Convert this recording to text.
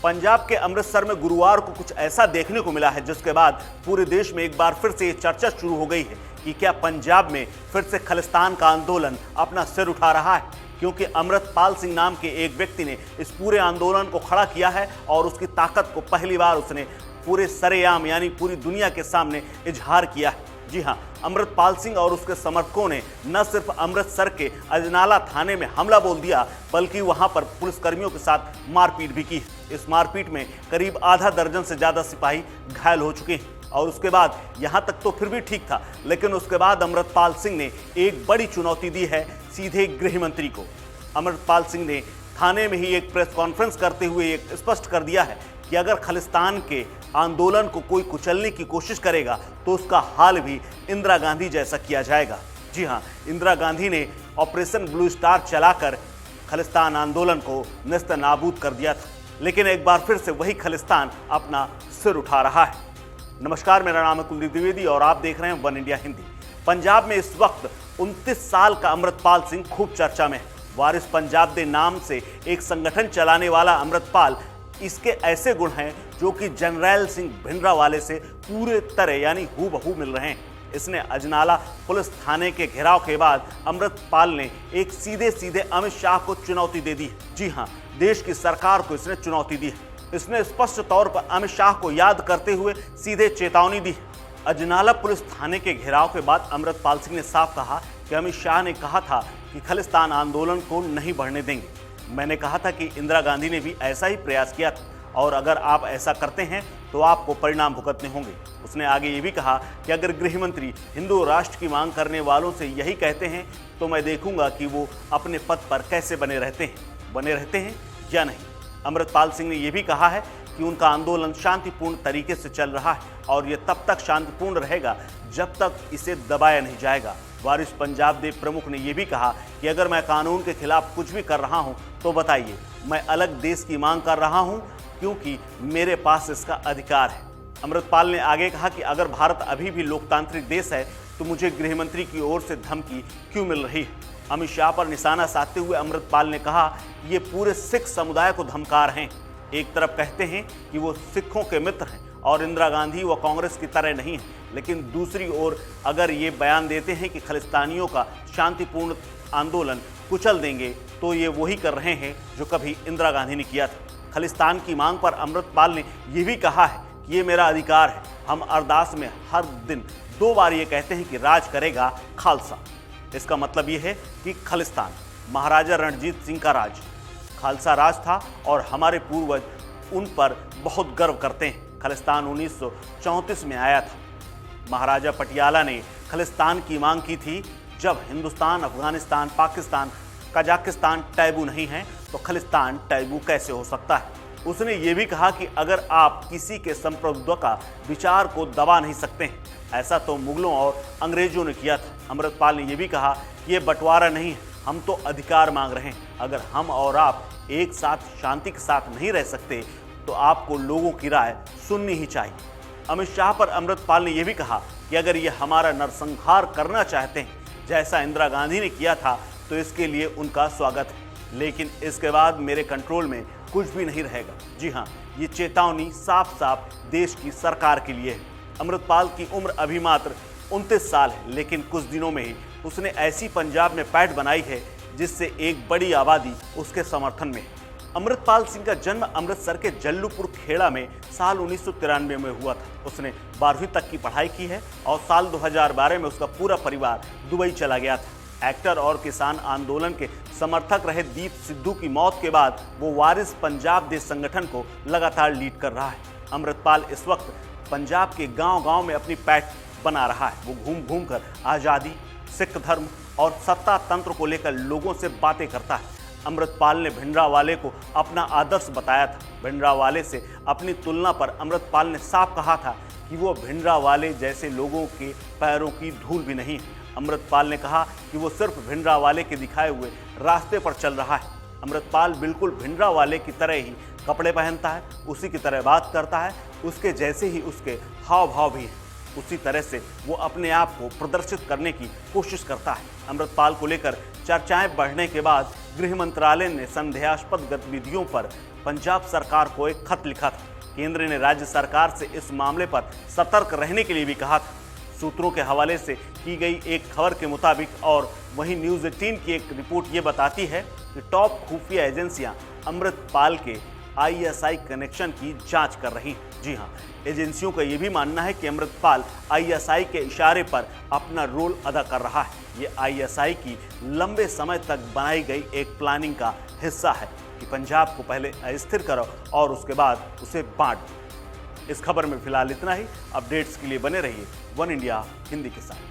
पंजाब के अमृतसर में गुरुवार को कुछ ऐसा देखने को मिला है जिसके बाद पूरे देश में एक बार फिर से ये चर्चा शुरू हो गई है कि क्या पंजाब में फिर से खालिस्तान का आंदोलन अपना सिर उठा रहा है, क्योंकि अमृतपाल सिंह नाम के एक व्यक्ति ने इस पूरे आंदोलन को खड़ा किया है और उसकी ताकत को पहली बार उसने पूरे सरेआम यानी पूरी दुनिया के सामने इजहार किया है। जी हां, अमृतपाल सिंह और उसके समर्थकों ने न सिर्फ अमृतसर के अजनाला थाने में हमला बोल दिया बल्कि वहां पर पुलिसकर्मियों के साथ मारपीट भी की। इस मारपीट में करीब आधा दर्जन से ज्यादा सिपाही घायल हो चुके हैं और उसके बाद यहां तक तो फिर भी ठीक था, लेकिन उसके बाद अमृतपाल सिंह ने एक बड़ी चुनौती दी है सीधे गृह मंत्री को। अमृतपाल सिंह ने थाने में ही एक प्रेस कॉन्फ्रेंस करते हुए एक स्पष्ट कर दिया है कि अगर खालिस्तान के आंदोलन को कोई कुचलने की कोशिश करेगा तो उसका हाल भी इंदिरा गांधी जैसा किया जाएगा। जी हां, इंदिरा गांधी ने ऑपरेशन ब्लू स्टार चलाकर खालिस्तान आंदोलन को नेस्त नाबूद कर दिया था, लेकिन एक बार फिर से वही खालिस्तान अपना सिर उठा रहा है। नमस्कार, मेरा नाम है कुलदीप द्विवेदी और आप देख रहे हैं वन इंडिया हिंदी। पंजाब में इस वक्त 29 साल का अमृतपाल सिंह खूब चर्चा में है। वारिस पंजाब दे नाम से एक संगठन चलाने वाला अमृतपाल, इसके ऐसे गुण हैं जो कि जनरल सिंह भिंडरावाले से पूरे तरह यानी हूबहू मिल रहे हैं। इसने अजनाला पुलिस थाने के घेराव के बाद अमृतपाल ने एक सीधे अमित शाह को चुनौती दे दी है। जी हां, देश की सरकार को इसने चुनौती दी है। इसने स्पष्ट तौर पर अमित शाह को याद करते हुए सीधे चेतावनी दी है। अजनाला पुलिस थाने के घेराव के बाद अमृतपाल सिंह ने साफ कहा कि अमित शाह ने कहा था कि खालिस्तान आंदोलन को नहीं बढ़ने देंगे। मैंने कहा था कि इंदिरा गांधी ने भी ऐसा ही प्रयास किया था और अगर आप ऐसा करते हैं तो आपको परिणाम भुगतने होंगे। उसने आगे ये भी कहा कि अगर गृह मंत्री हिंदू राष्ट्र की मांग करने वालों से यही कहते हैं तो मैं देखूंगा कि वो अपने पद पर कैसे बने रहते हैं या नहीं। अमृतपाल सिंह ने यह भी कहा है कि उनका आंदोलन शांतिपूर्ण तरीके से चल रहा है और यह तब तक शांतिपूर्ण रहेगा जब तक इसे दबाया नहीं जाएगा। वारिस पंजाब दे प्रमुख ने यह भी कहा कि अगर मैं कानून के खिलाफ कुछ भी कर रहा हूं तो बताइए, मैं अलग देश की मांग कर रहा हूं क्योंकि मेरे पास इसका अधिकार है। अमृतपाल ने आगे कहा कि अगर भारत अभी भी लोकतांत्रिक देश है तो मुझे गृह मंत्री की ओर से धमकी क्यों मिल रही है। अमित शाह पर निशाना साधते हुए अमृतपाल ने कहा ये पूरे सिख समुदाय को धमका रहे हैं। एक तरफ कहते हैं कि वो सिखों के मित्र हैं और इंदिरा गांधी व कांग्रेस की तरह नहीं है, लेकिन दूसरी ओर अगर ये बयान देते हैं कि खालिस्तानियों का शांतिपूर्ण आंदोलन कुचल देंगे तो ये वही कर रहे हैं जो कभी इंदिरा गांधी ने किया था। खालिस्तान की मांग पर अमृतपाल ने यह भी कहा है कि ये मेरा अधिकार है। हम अरदास में हर दिन 2 बार ये कहते हैं कि राज करेगा खालसा। इसका मतलब ये है कि खालिस्तान महाराजा रणजीत सिंह का राज खालसा राज था और हमारे पूर्वज उन पर बहुत गर्व करते हैं। खालिस्तान 1934 में आया था। महाराजा पटियाला ने खालिस्तान की मांग की थी। जब हिंदुस्तान, अफगानिस्तान, पाकिस्तान, कजाकिस्तान टैबू नहीं है तो खालिस्तान टैबू कैसे हो सकता है। उसने ये भी कहा कि अगर आप किसी के संप्रभुत्व का विचार को दबा नहीं सकते हैं, ऐसा तो मुगलों और अंग्रेजों ने किया था। अमृतपाल ने यह भी कहा कि ये बंटवारा नहीं है, हम तो अधिकार मांग रहे हैं। अगर हम और आप एक साथ शांति के साथ नहीं रह सकते तो आपको लोगों की राय सुननी ही चाहिए। अमित शाह पर अमृतपाल ने यह भी कहा कि अगर ये हमारा नरसंहार करना चाहते हैं जैसा इंदिरा गांधी ने किया था तो इसके लिए उनका स्वागत है, लेकिन इसके बाद मेरे कंट्रोल में कुछ भी नहीं रहेगा। जी हाँ, ये चेतावनी साफ देश की सरकार के लिए है। अमृतपाल की उम्र अभी मात्र 29 साल है, लेकिन कुछ दिनों में ही उसने ऐसी पंजाब में पैठ बनाई है जिससे एक बड़ी आबादी उसके समर्थन में है। अमृतपाल सिंह का जन्म अमृतसर के जल्लूपुर खेड़ा में साल 1993 में हुआ था। उसने 12वीं तक की पढ़ाई की है और साल 2012 में उसका पूरा परिवार दुबई चला गया था। एक्टर और किसान आंदोलन के समर्थक रहे दीप सिद्धू की मौत के बाद वो वारिस पंजाब दे संगठन को लगातार लीड कर रहा है। अमृतपाल इस वक्त पंजाब के गांव-गांव में अपनी पैठ बना रहा है। वो घूम कर आज़ादी, सिख धर्म और सत्ता तंत्र को लेकर लोगों से बातें करता है। अमृतपाल ने भिंडरावाले को अपना आदर्श बताया था। भिंडरावाले से अपनी तुलना पर अमृतपाल ने साफ कहा था कि वो भिंडरावाले जैसे लोगों के पैरों की धूल भी नहीं है। अमृतपाल ने कहा कि वो सिर्फ भिंडरावाले के दिखाए हुए रास्ते पर चल रहा है। अमृतपाल बिल्कुल भिंडरावाले की तरह ही कपड़े पहनता है, उसी की तरह बात करता है, उसके जैसे ही उसके हाव भाव भी हैं। उसी तरह से वो अपने आप को प्रदर्शित करने की कोशिश करता है। अमृतपाल को लेकर चर्चाएं बढ़ने के बाद गृह मंत्रालय ने संदेहास्पद गतिविधियों पर पंजाब सरकार को एक खत लिखा था। केंद्र ने राज्य सरकार से इस मामले पर सतर्क रहने के लिए भी कहा था। सूत्रों के हवाले से की गई एक खबर के मुताबिक और वहीं न्यूज़ 18 की एक रिपोर्ट ये बताती है कि टॉप खुफिया एजेंसियां अमृतपाल के आईएसआई कनेक्शन की जांच कर रही हैं। जी हां, एजेंसियों का यह भी मानना है कि अमृतपाल आईएसआई के इशारे पर अपना रोल अदा कर रहा है। ये आईएसआई की लंबे समय तक बनाई गई एक प्लानिंग का हिस्सा है कि पंजाब को पहले अस्थिर करो और उसके बाद उसे बांट दो। इस खबर में फिलहाल इतना ही। अपडेट्स के लिए बने रहिए वन इंडिया हिंदी के साथ।